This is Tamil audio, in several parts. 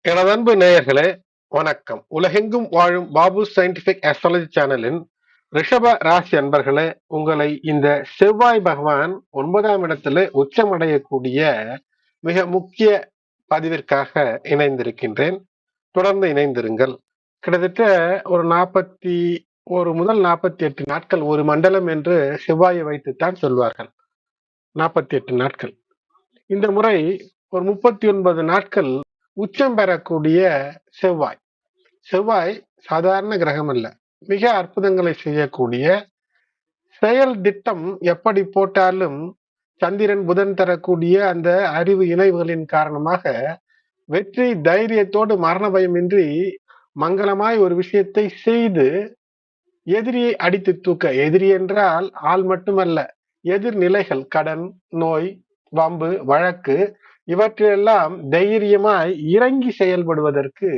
எனது அன்பு நேயர்களே, வணக்கம். உலகெங்கும் வாழும் பாபு சயின்டிபிக் அஸ்ட்ராலஜி சேனலின் ரிஷப ராசி அன்பர்களே, உங்களை இந்த செவ்வாய் பகவான் 9ஆம் இடத்துல உச்சமடையக்கூடிய மிக முக்கிய பதிவிற்காக இணைந்திருக்கின்றேன். தொடர்ந்து இணைந்திருங்கள். கிட்டத்தட்ட ஒரு 41 முதல் 48 நாட்கள் ஒரு மண்டலம் என்று செவ்வாயை வைத்துத்தான் சொல்வார்கள். 48 நாட்கள். இந்த முறை ஒரு 39 நாட்கள் உச்சம் பெறக்கூடிய செவ்வாய். செவ்வாய் சாதாரண கிரகம் அல்ல, மிக அற்புதங்களை செய்யக்கூடிய, செயல் திட்டம் எப்படி போட்டாலும் சந்திரன் புதன் தரக்கூடிய அந்த அறிவு இணைவுகளின் காரணமாக வெற்றி தைரியத்தோடு மரண பயமின்றி மங்களமாய் ஒரு விஷயத்தை செய்து எதிரியை அடித்து தூக்க, எதிரி என்றால் ஆள் மட்டுமல்ல, எதிர்நிலைகள், கடன், நோய், வம்பு, வழக்கு இவற்றிலெல்லாம் தைரியமாய் இறங்கி செயல்படுவதற்கு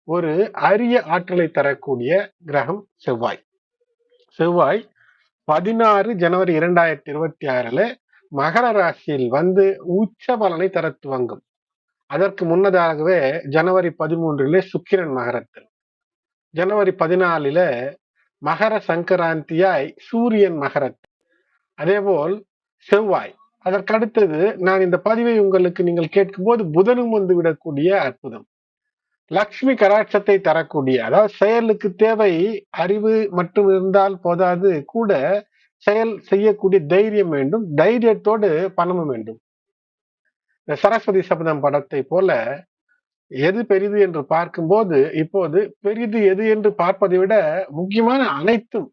ஒரு அரிய ஆற்றலை தரக்கூடிய கிரகம் செவ்வாய். செவ்வாய் 16 ஜனவரி 2026 மகர ராசியில் வந்து உச்ச பலனை தர துவங்கும். அதற்கு முன்னதாகவே ஜனவரி 13 சுக்கிரன் மகரத்தில், ஜனவரி 14 மகர சங்கராந்தியாய் சூரியன் மகரத்தில், அதேபோல் செவ்வாய். அதற்கடுத்தது நான் இந்த பதிவை உங்களுக்கு நீங்கள் கேட்கும் போது புதனும் வந்து விடக்கூடிய அற்புதம். லக்ஷ்மி கடாட்சத்தை தரக்கூடிய, அதாவது செயலுக்கு தேவை அறிவு மட்டும் இருந்தால் போதாது, கூட செயல் செய்யக்கூடிய தைரியம் வேண்டும், தைரியத்தோடு பணமும் வேண்டும். இந்த சரஸ்வதி சபதம் படத்தை போல எது பெரிது என்று பார்க்கும்போது இப்போது பெரிது எது என்று பார்ப்பதை விட முக்கியமான அனைத்தும்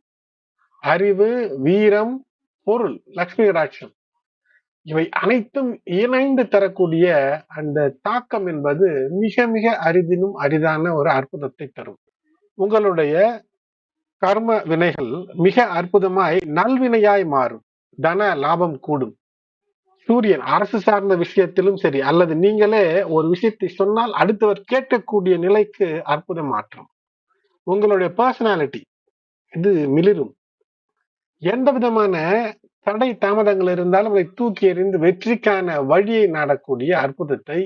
அறிவு, வீரம், பொருள், லக்ஷ்மி கடாட்சம் இவை அனைத்தும் இணைந்து தரக்கூடிய அந்த தாக்கம் என்பது மிக மிக அரிதினும் அரிதான ஒரு அற்புதத்தை தரும். உங்களுடைய கர்ம வினைகள் மிக அற்புதமாய் நல்வினையாய் மாறும். தன லாபம் கூடும். சூரியன் அரசு சார்ந்த விஷயத்திலும் சரி, அல்லது நீங்களே ஒரு விஷயத்தை சொன்னால் அடுத்தவர் கேட்கக்கூடிய நிலைக்கு அற்புத மாற்றம். உங்களுடைய பர்சனாலிட்டி இது மிளிரும். எந்த விதமான தடை தாமதங்கள் இருந்தாலும் அதை தூக்கி எறிந்து வெற்றிக்கான வழியை நாடக்கூடிய அற்புதத்தை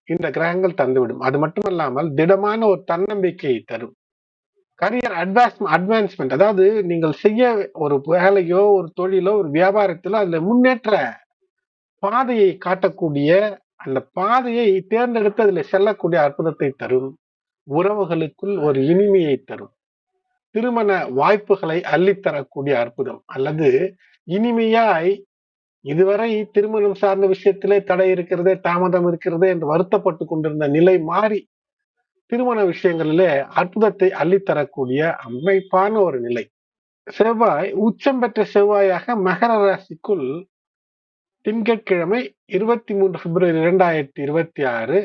இந்த கிரகங்கள் தந்துவிடும். அது மட்டுமல்லாமல் திடமான ஒரு தன்னம்பிக்கையை தரும். கரியர் அட்வான்ஸ்மெண்ட், அதாவது நீங்கள் செய்ய ஒரு வேலையோ ஒரு தொழிலோ ஒரு வியாபாரத்திலோ அதுல முன்னேற்ற பாதையை காட்டக்கூடிய, அந்த பாதையை தேர்ந்தெடுத்து அதுல செல்லக்கூடிய அற்புதத்தை தரும். உறவுகளுக்குள் ஒரு இனிமையை தரும். திருமண வாய்ப்புகளை அள்ளித்தரக்கூடிய அற்புதம், அல்லது இனிமையாய் இதுவரை திருமணம் சார்ந்த விஷயத்திலே தடை இருக்கிறது, தாமதம் இருக்கிறது என்று வருத்தப்பட்டு கொண்டிருந்த நிலை மாறி திருமண விஷயங்களிலே அற்புதத்தை அள்ளித்தரக்கூடிய அமைப்பான ஒரு நிலை. செவ்வாய் உச்சம் பெற்ற செவ்வாயாக மகர ராசிக்குள் திங்கட்கிழமை 23 பிப்ரவரி 2026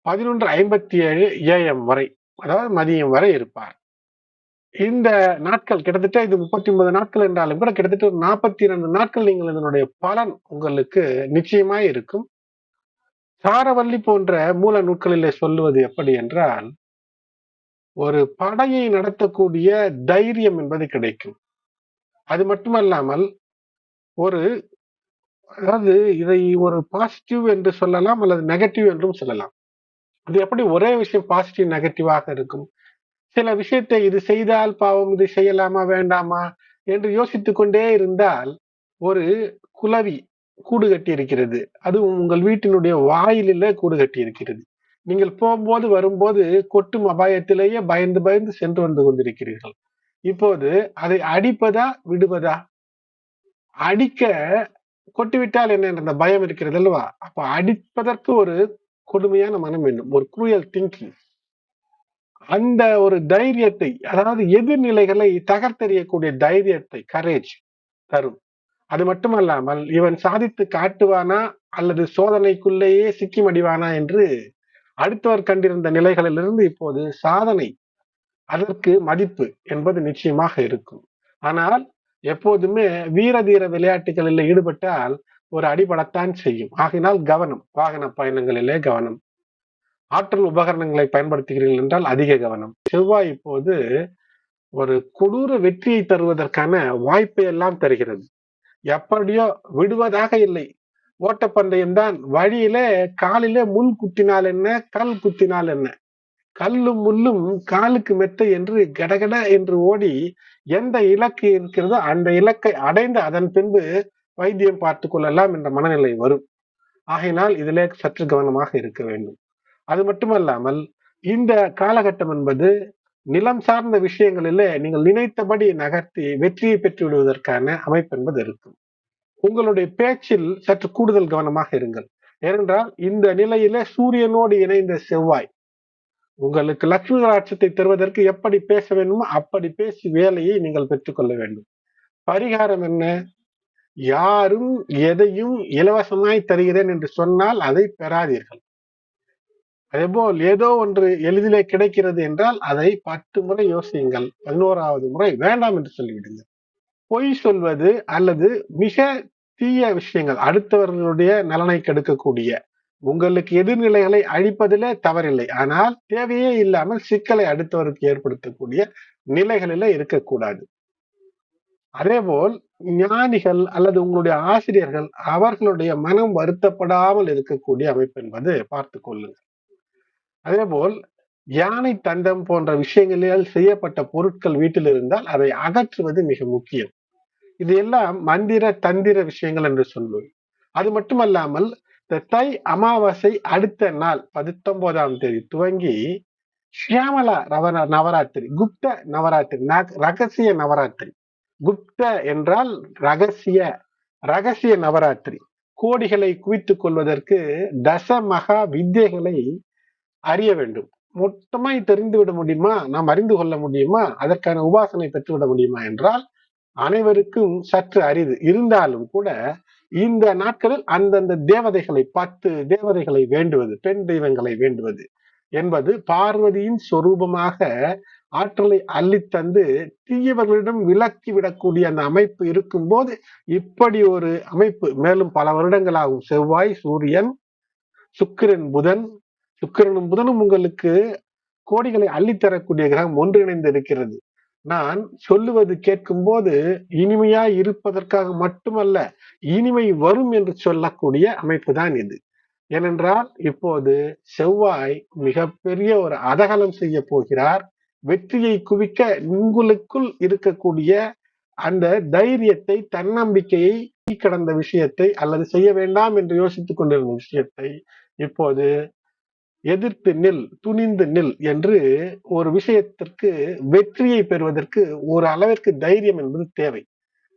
11:57 AM வரை, அதாவது மதியம் வரை இருப்பார். இந்த நாட்கள் கிட்டத்தட்ட இது 39 நாட்கள் என்றாலும் கூட கிட்டத்தட்ட ஒரு 42 நாட்கள் நீங்கள் இதனுடைய பலன் உங்களுக்கு நிச்சயமாய் இருக்கும். சாரவல்லி போன்ற மூல நூட்களிலே சொல்லுவது எப்படி என்றால், ஒரு படையை நடத்தக்கூடிய தைரியம் என்பது கிடைக்கும். அது மட்டுமல்லாமல் ஒரு, அதாவது இதை ஒரு பாசிட்டிவ் என்று சொல்லலாம் அல்லது நெகட்டிவ் என்றும் சொல்லலாம். அது எப்படி ஒரே விஷயம் பாசிட்டிவ் நெகட்டிவாக இருக்கும்? சில விஷயத்தை இது செய்தால் பாவம், இது செய்யலாமா வேண்டாமா என்று யோசித்துக் கொண்டே இருந்தால் ஒரு குளவி கூடு கட்டி இருக்கிறது, அது உங்கள் வீட்டினுடைய வாயிலிலே கூடு கட்டி இருக்கிறது. நீங்கள் போகும்போது வரும்போது கொட்டும் அபாயத்திலேயே பயந்து பயந்து சென்று வந்து கொண்டிருக்கிறீர்கள். இப்போது அதை அடிப்பதா விடுவதா? அடிக்க கொட்டிவிட்டால் என்ன என்ற பயம் இருக்கிறது அல்லவா? அப்ப அடிப்பதற்கு ஒரு கொடுமையான மனம் வேண்டும், ஒரு குரூயல் திங்கிங். அந்த ஒரு தைரியத்தை, அதாவது எதிர்நிலைகளை தகர்த்தெறியக்கூடிய தைரியத்தை, கரேஜ் தரும். அது மட்டுமல்லாமல் இவன் சாதித்து காட்டுவானா அல்லது சோதனைக்குள்ளேயே சிக்கி மடிவானா என்று அடுத்தவர் கண்டிருந்த நிலைகளிலிருந்து இப்போது சாதனை, அதற்கு மதிப்பு என்பது நிச்சயமாக இருக்கும். ஆனால் எப்போதுமே வீர தீர விளையாட்டுகளில் ஈடுபட்டால் ஒரு அடிபடத்தான் செய்யும். ஆகினால் கவனம், வாகன பயணங்களிலே கவனம், ஆற்றல் உபகரணங்களை பயன்படுத்துகிறீர்கள் என்றால் அதிக கவனம். செவ்வாய் இப்போது ஒரு கொடூர வெற்றியை தருவதற்கான வாய்ப்பை எல்லாம் தருகிறது. எப்படியோ விடுவதாக இல்லை, ஓட்டப்பந்தயம் தான். வழியில காலிலே முள் குத்தினால் என்ன, கல் குத்தினால் என்ன, கல்லும் முள்ளும் காலுக்கு மெத்தை என்று கடகட என்று ஓடி எந்த இலக்கு இருக்கிறதோ அந்த இலக்கை அடைந்து அதன் பின்பு வைத்தியம் பார்த்துக் கொள்ளலாம் என்ற மனநிலை வரும். ஆகையினால் இதிலே சற்று கவனமாக இருக்க வேண்டும். அது மட்டுமல்லாமல் இந்த காலகட்டம் என்பது நிலம் சார்ந்த விஷயங்களிலே நீங்கள் நினைத்தபடி நகர்த்தி வெற்றியை பெற்று விடுவதற்கான அமைப்பு என்பது இருக்கும். உங்களுடைய பேச்சில் சற்று கூடுதல் கவனமாக இருங்கள். ஏனென்றால் இந்த நிலையிலே சூரியனோடு இணைந்த செவ்வாய் உங்களுக்கு லட்சுமி கடாட்சத்தை தருவதற்கு எப்படி பேச வேண்டுமோ அப்படி பேசி வேலையை நீங்கள் பெற்றுக்கொள்ள வேண்டும். பரிகாரம் என்ன? யாரும் எதையும் இலவசமாய் தருகிறேன் என்று சொன்னால் அதை பெறாதீர்கள். அதேபோல் ஏதோ ஒன்று எளிதிலே கிடைக்கிறது என்றால் அதை 10 முறை யோசியுங்கள். 11வது முறை வேண்டாம் என்று சொல்லிவிடுங்கள். பொய் சொல்வது அல்லது மிக தீய விஷயங்கள், அடுத்தவர்களுடைய நலனை கெடுக்கக்கூடிய, உங்களுக்கு எதிர்நிலைகளை அழிப்பதிலே தவறில்லை. ஆனால் தேவையே இல்லாமல் சிக்கலை அடுத்தவருக்கு ஏற்படுத்தக்கூடிய நிலைகளில இருக்கக்கூடாது. அதேபோல் ஞானிகள் அல்லது உங்களுடைய ஆசிரியர்கள் அவர்களுடைய மனம் வருத்தப்படாமல் இருக்கக்கூடிய அமைப்பு என்பது பார்த்துக் கொள்ளுங்கள். அதேபோல் யானை தந்தம் போன்ற விஷயங்களில் செய்யப்பட்ட பொருட்கள் வீட்டில் இருந்தால் அதை அகற்றுவது மிக முக்கியம். இது எல்லாம் மந்திர தந்திர விஷயங்கள் என்று சொல்லுவோம். அது மட்டுமல்லாமல் இந்த தை அமாவாசை அடுத்த நாள் 19ஆம் தேதி துவங்கி ஷியாமலா நவராத்திரி, குப்த நவராத்திரி, ரகசிய நவராத்திரி. குப்த என்றால் ரகசிய, ரகசிய நவராத்திரி. கோடிகளை குவித்துக் கொள்வதற்கு தசமகா வித்தைகளை அறிய வேண்டும். மொத்தமாய் தெரிந்துவிட முடியுமா, நாம் அறிந்து கொள்ள முடியுமா, அதற்கான உபாசனை பெற்றுவிட முடியுமா என்றால் அனைவருக்கும் சற்று அரிது. இருந்தாலும் கூட இந்த நாட்களில் அந்தந்த தேவதைகளை 10 தேவதைகளை வேண்டுவது, பெண் தெய்வங்களை வேண்டுவது என்பது பார்வதியின் சொரூபமாக ஆற்றலை அள்ளித்தந்து தீயவர்களிடம் விலக்கி விடக்கூடிய அந்த அமைப்பு இருக்கும் போது இப்படி ஒரு அமைப்பு மேலும் பல வருடங்களாகும். செவ்வாய், சூரியன், சுக்கிரன், புதன். சுக்கிரனும் புதனும் உங்களுக்கு கோடிகளை அள்ளித்தரக்கூடிய கிரகம் ஒன்றிணைந்து இருக்கிறது. நான் சொல்லுவது கேட்கும் போது இனிமையாய் இருப்பதற்காக மட்டுமல்ல, இனிமை வரும் என்று சொல்லக்கூடிய அமைப்பு தான் இது. ஏனென்றால் இப்போது செவ்வாய் மிகப்பெரிய ஒரு அதகலம் செய்ய போகிறார். வெற்றியை குவிக்க உங்களுக்குள் இருக்கக்கூடிய அந்த தைரியத்தை, தன்னம்பிக்கையை, கடந்த விஷயத்தை அல்லது செய்ய வேண்டாம் என்று யோசித்துக் கொண்டிருந்த விஷயத்தை இப்போது எதிர்த்து நில், துணிந்து நில் என்று ஒரு விஷயத்திற்கு வெற்றியை பெறுவதற்கு ஒரு அளவிற்கு தைரியம் என்பது தேவை.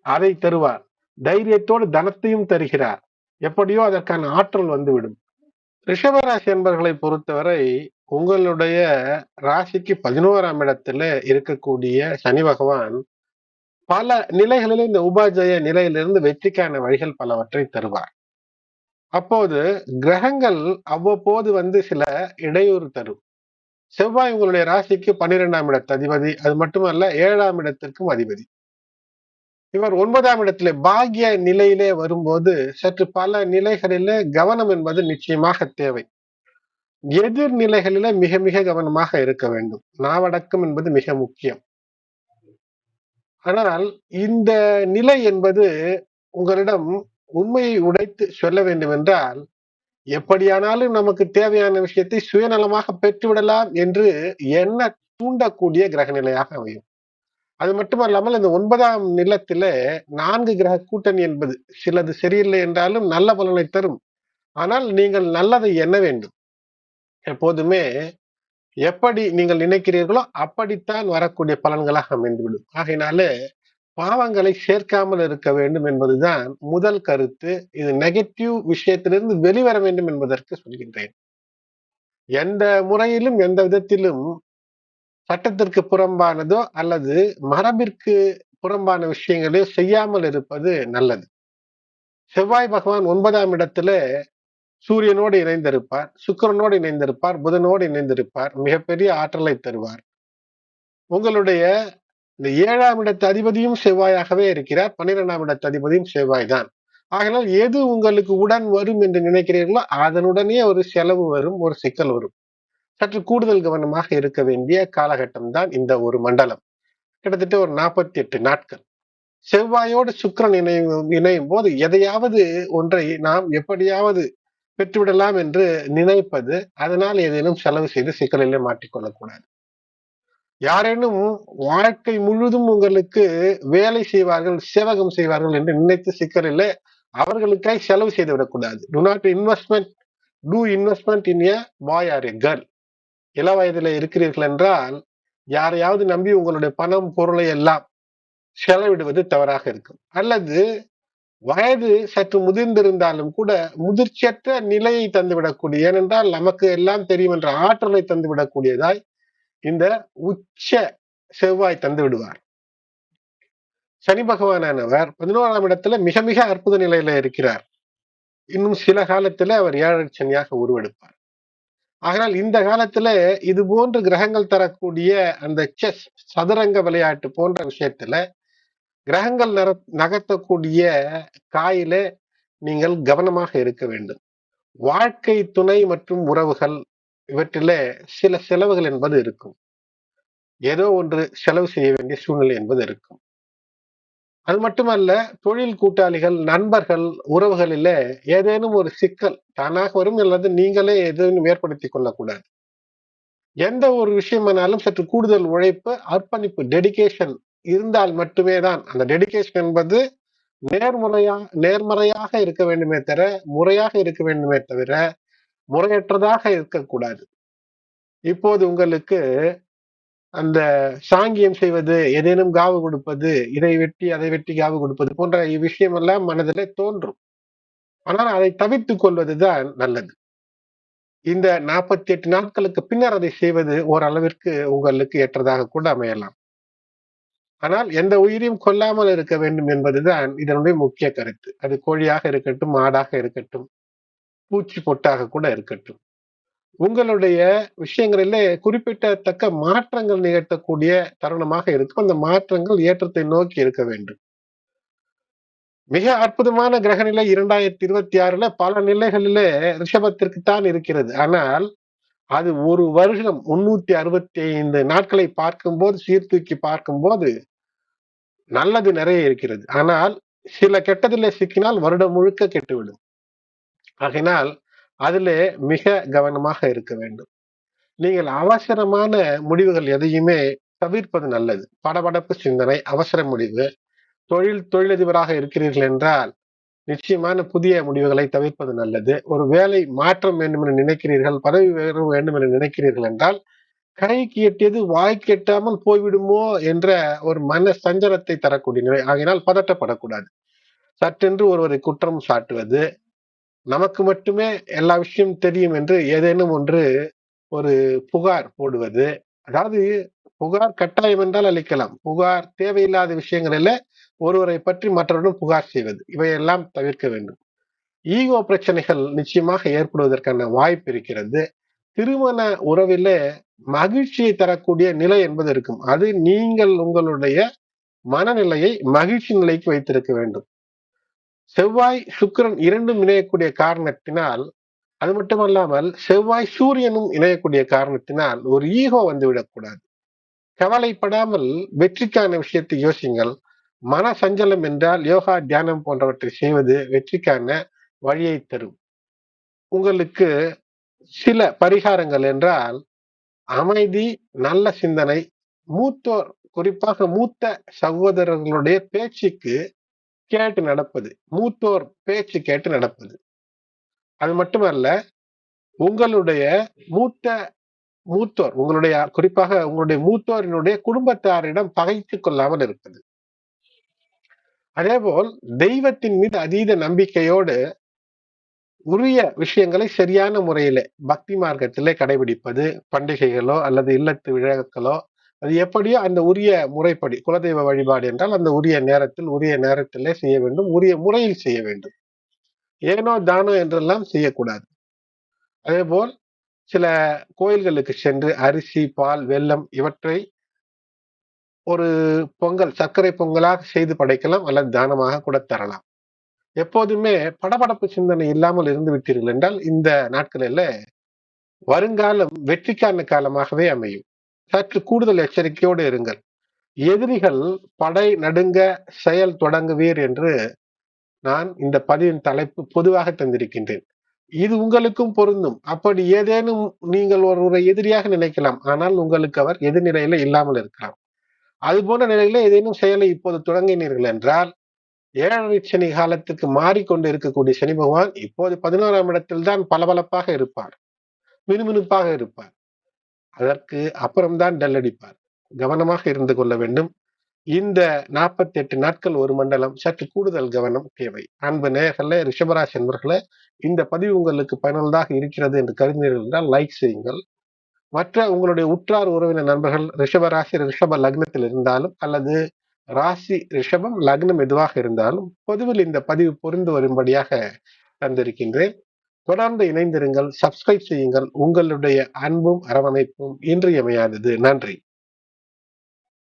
அதை தருவார். தைரியத்தோடு தனத்தையும் தருகிறார். எப்படியோ அதற்கான ஆற்றல் வந்துவிடும். ரிஷபராசி என்பர்களை பொறுத்தவரை உங்களுடைய ராசிக்கு 11ஆம் இடத்துல இருக்கக்கூடிய சனி பகவான் பல நிலைகளில் இந்த உபாஜய நிலையிலிருந்து வெற்றிக்கான வழிகள் பலவற்றை தருவார். அப்போது கிரகங்கள் அவ்வப்போது வந்து சில இடையூறு தரும். செவ்வாய் உங்களுடைய ராசிக்கு 12ஆம் இடத்து அதிபதி. அது மட்டுமல்ல 7ஆம் இடத்திற்கும் அதிபதி. இவர் 9ஆம் இடத்திலே பாக்கிய நிலையிலே வரும்போது சற்று பல நிலைகளில கவனம் என்பது நிச்சயமாக தேவை. எதிர் நிலைகளில மிக மிக கவனமாக இருக்க வேண்டும். நாவடக்கம் என்பது மிக முக்கியம். ஆனால் இந்த நிலை என்பது உங்களிடம் உண்மையை உடைத்து சொல்ல வேண்டும் என்றால், எப்படியானாலும் நமக்கு தேவையான விஷயத்தை சுயநலமாக பெற்றுவிடலாம் என்று எண்ண தூண்டக்கூடிய கிரக நிலையாக அமையும். அது மட்டுமல்லாமல் இந்த 9ஆம் நிலத்தில 4 கிரக கூட்டணி என்பது சிலது சரியில்லை என்றாலும் நல்ல பலனை தரும். ஆனால் நீங்கள் நல்லதை எண்ண வேண்டும். எப்போதுமே எப்படி நீங்கள் நினைக்கிறீர்களோ அப்படித்தான் வரக்கூடிய பலன்களாக அமைந்துவிடும். ஆகையினாலே பாவங்களை சேர்க்காமல் இருக்க வேண்டும் என்பதுதான் முதல் கருத்து. இது நெகட்டிவ் விஷயத்திலிருந்து வெளிவர வேண்டும் என்பதற்கு சொல்கின்றேன். எந்த முறையிலும் எந்த விதத்திலும் சட்டத்திற்கு புறம்பானதோ அல்லது மரபிற்கு புறம்பான விஷயங்களோ செய்யாமல் இருப்பது நல்லது. செவ்வாய் பகவான் 9ஆம் இடத்துல சூரியனோடு இணைந்திருப்பார், சுக்கிரனோடு இணைந்திருப்பார், புதனோடு இணைந்திருப்பார். மிகப்பெரிய ஆற்றலை தருவார். உங்களுடைய இந்த 7ஆம் இடத்து அதிபதியும் செவ்வாயாகவே இருக்கிறார். 12ஆம் இடத்து அதிபதியும் செவ்வாய் தான். ஆகையால் எது உங்களுக்கு உடன் வரும் என்று நினைக்கிறீர்களோ அதனுடனே ஒரு செலவு வரும், ஒரு சிக்கல் வரும். சற்று கூடுதல் கவனமாக இருக்க வேண்டிய காலகட்டம் தான் இந்த ஒரு மண்டலம். கிட்டத்தட்ட ஒரு 48 நாட்கள். செவ்வாயோடு சுக்கிரன் இணையும் போது எதையாவது ஒன்றை நாம் எப்படியாவது பெற்றுவிடலாம் என்று நினைப்பது, அதனால் ஏதேனும் செலவு செய்து சிக்கலிலே மாட்டிக்கொள்ளக்கூடாது. யாரேனும் வாழ்க்கை முழுதும் உங்களுக்கு வேலை செய்வார்கள், சேவகம் செய்வார்கள் என்று நினைத்து சிக்கலிலே அவர்களுக்காய் செலவு செய்து விடக்கூடாது. Do investment in a boy or a girl. இள வயதில இருக்கிறீர்கள் என்றால் யாரையாவது நம்பி உங்களுடைய பணம் பொருளை எல்லாம் செலவிடுவது தவறாக இருக்கும். அல்லது வயது சற்று முதிர்ந்திருந்தாலும் கூட முதிர்ச்சியற்ற நிலையை தந்துவிடக்கூடிய, ஏனென்றால் நமக்கு எல்லாம் தெரியும் என்ற ஆற்றலை தந்துவிடக்கூடியதாய் இந்த உச்ச செவ்வாய் தந்து விடுவார். சனி பகவானவர் 11ஆம் இடத்துல மிக மிக அற்புத நிலையில இருக்கிறார். இன்னும் சில காலத்துல அவர் 7 சனியாக உருவெடுப்பார். ஆனால் இந்த காலத்துல இது போன்ற கிரகங்கள் தரக்கூடிய அந்த செஸ் சதுரங்க விளையாட்டு போன்ற விஷயத்துல கிரகங்கள் நகர்த்தக்கூடிய காயில நீங்கள் கவனமாக இருக்க வேண்டும். வாழ்க்கை துணை மற்றும் உறவுகள் இவற்றில சில செலவுகள் என்பது இருக்கும். ஏதோ ஒன்று செலவு செய்ய வேண்டிய சூழ்நிலை என்பது இருக்கும். அது மட்டுமல்ல, தொழில் கூட்டாளிகள், நண்பர்கள், உறவுகளில ஏதேனும் ஒரு சிக்கல் தானாக வரும், அல்லது நீங்களே எதுவும் ஏற்படுத்திக் கொள்ளக்கூடாது. எந்த ஒரு விஷயமானாலும் சற்று கூடுதல் உழைப்பு, அர்ப்பணிப்பு, டெடிகேஷன் இருந்தால் மட்டுமே தான். அந்த டெடிகேஷன் என்பது நேர்மறையாக இருக்க வேண்டுமே தவிர, முறையாக இருக்க வேண்டுமே தவிர முறையற்றதாக இருக்கக்கூடாது. இப்போது உங்களுக்கு அந்த சாங்கியம் செய்வது, ஏதேனும் காவு கொடுப்பது, இதை வெட்டி அதை வெட்டி காவு கொடுப்பது போன்ற விஷயம் எல்லாம் மனதிலே தோன்றும். ஆனால் அதை தவிர்த்துக் கொள்வதுதான் நல்லது. இந்த 48 நாட்களுக்கு பின்னர் அதை செய்வது ஓரளவிற்கு உங்களுக்கு ஏற்றதாக கூட அமையலாம். ஆனால் எந்த உயிரையும் கொல்லாமல் இருக்க வேண்டும் என்பதுதான் இதனுடைய முக்கிய கருத்து. அது கோழியாக இருக்கட்டும், ஆடாக இருக்கட்டும், பூச்சி பொட்டாக கூட இருக்கட்டும். உங்களுடைய விஷயங்களிலே குறிப்பிடத்தக்க மாற்றங்கள் நிகழ்த்தக்கூடிய தருணமாக இருக்கும். அந்த மாற்றங்கள் ஏற்றத்தை நோக்கி இருக்க வேண்டும். மிக அற்புதமான கிரகநிலை 2026 பல நிலைகளிலே ரிஷபத்திற்குத்தான் இருக்கிறது. ஆனால் அது ஒரு வருஷம் 365 நாட்களை பார்க்கும்போது, சீர்தூக்கி பார்க்கும்போது நல்லது நிறைய இருக்கிறது. ஆனால் சில கெட்டதிலே சிக்கினால் வருடம் முழுக்க கெட்டுவிடும். ஆகையினால் அதிலே மிக கவனமாக இருக்க வேண்டும். நீங்கள் அவசரமான முடிவுகள் எதையுமே தவிர்ப்பது நல்லது. படபடப்பு சிந்தனை, அவசர முடிவு, தொழிலதிபராக இருக்கிறீர்கள் என்றால் நிச்சயமான புதிய முடிவுகளை தவிர்ப்பது நல்லது. ஒரு வேலை மாற்றம் வேண்டும் என்று நினைக்கிறீர்கள், பதவி உயர்வு வேண்டும் என்று நினைக்கிறீர்கள் என்றால் கைக்கு எட்டியது வாய்க்கு எட்டாமல் போய்விடுமோ என்ற ஒரு மன சஞ்சலத்தை தரக்கூடிய நிலை. ஆகையினால் பதட்டப்படக்கூடாது. சற்றென்று ஒருவரை குற்றம் சாட்டுவது, நமக்கு மட்டுமே எல்லா விஷயம் தெரியும் என்று ஏதேனும் ஒன்று ஒரு புகார் போடுவது, அதாவது புகார் கட்டாயம் என்றால் அளிக்கலாம். புகார் தேவையில்லாத விஷயங்களில ஒருவரை பற்றி மற்றவரிடம் புகார் செய்வது, இவையெல்லாம் தவிர்க்க வேண்டும். ஈகோ பிரச்சனைகள் நிச்சயமாக ஏற்படுவதற்கான வாய்ப்பு இருக்கிறது. திருமண உறவில மகிழ்ச்சியை தரக்கூடிய நிலை என்பது இருக்கும். அது நீங்கள் உங்களுடைய மனநிலையை மகிழ்ச்சி நிலைக்கு வைத்திருக்க வேண்டும். செவ்வாய் சுக்கிரன் இரண்டும் இணையக்கூடிய காரணத்தினால், அது மட்டுமல்லாமல் செவ்வாய் சூரியனும் இணையக்கூடிய காரணத்தினால் ஒரு ஈகோ வந்துவிடக்கூடாது. கவலைப்படாமல் வெற்றிக்கான விஷயத்தை யோசிங்கள். மன சஞ்சலம் என்றால் யோகா, தியானம் போன்றவற்றை செய்வது வெற்றிக்கான வழியை தரும். உங்களுக்கு சில பரிகாரங்கள் என்றால் அமைதி, நல்ல சிந்தனை, மூத்தோர், குறிப்பாக மூத்த சகோதரர்களுடைய பேச்சுக்கு கேட்டு நடப்பது, மூத்தோர் பேச்சு கேட்டு நடப்பது. அது மட்டுமல்ல, உங்களுடைய மூத்தோர், குறிப்பாக உங்களுடைய மூத்தோரினுடைய குடும்பத்தாரிடம் பகைத்துக் கொள்ளாமல் இருப்பது. அதேபோல் தெய்வத்தின் மீது அதீத நம்பிக்கையோடு உரிய விஷயங்களை சரியான முறையிலே பக்தி மார்க்கத்திலே கடைபிடிப்பது, பண்டிகைகளோ அல்லது இல்லத்து விழாக்களோ, அது எப்படியோ அந்த உரிய முறைப்படி, குலதெய்வ வழிபாடு என்றால் அந்த உரிய நேரத்தில் உரிய நேரத்திலே செய்ய வேண்டும், உரிய முறையில் செய்ய வேண்டும். ஏனோ தானோ என்றெல்லாம் செய்யக்கூடாது. அதேபோல் சில கோயில்களுக்கு சென்று அரிசி, பால், வெல்லம் இவற்றை ஒரு பொங்கல், சர்க்கரை பொங்கலாக செய்து படைக்கலாம், அல்லது தானமாக கூட தரலாம். எப்போதுமே படபடப்பு சிந்தனை இல்லாமல் இருந்து விட்டீர்கள் என்றால் இந்த நாட்களில வருங்காலம் வெற்றிக்கான காலமாகவே அமையும். சற்று கூடுதல் எச்சரிக்கையோடு இருங்கள். எதிரிகள் படை நடுங்க செயல் தொடங்குவீர் என்று நான் இந்த பதிவின் தலைப்பு பொதுவாக தந்திருக்கின்றேன். இது உங்களுக்கும் பொருந்தும். அப்படி ஏதேனும் நீங்கள் ஒருவரை எதிரியாக நினைக்கலாம். ஆனால் உங்களுக்கு அவர் எதிர்நிலையில இல்லாமல் இருக்கலாம். அது போன்ற நிலையில ஏதேனும் செயலை இப்போது தொடங்கினீர்கள் என்றால், 7 சனி காலத்துக்கு மாறிக்கொண்டு இருக்கக்கூடிய சனி பகவான் இப்போது 11ஆம் இடத்தில் தான் பளபளப்பாக இருப்பார், மினுமினுப்பாக இருப்பார். அதற்கு அப்புறம்தான் டல் அடிப்பார். கவனமாக இருந்து கொள்ள வேண்டும். இந்த 48 நாட்கள் ஒரு மண்டலம் சற்று கூடுதல் கவனம் தேவை. அன்பு நேயர்களே, ரிஷபராசி என்பர்களே, இந்த பதிவு உங்களுக்கு பயனுள்ளதாக இருக்கிறது என்று கருதினீர்கள் என்றால் லைக் செய்யுங்கள். மற்ற உங்களுடைய உற்றார் உறவினர் நண்பர்கள் ரிஷப ராசி ரிஷப லக்னத்தில் இருந்தாலும் அல்லது ராசி ரிஷபம் லக்னம் எதுவாக இருந்தாலும் பொதுவில் இந்த பதிவு பொருந்து வரும்படியாக தந்திருக்கின்றேன். தொடர்ந்து இணைந்திருங்கள், சப்ஸ்கிரைப் செய்யுங்கள். உங்களுடைய அன்பும் அரவணைப்பும் இன்றியமையாதது. நன்றி.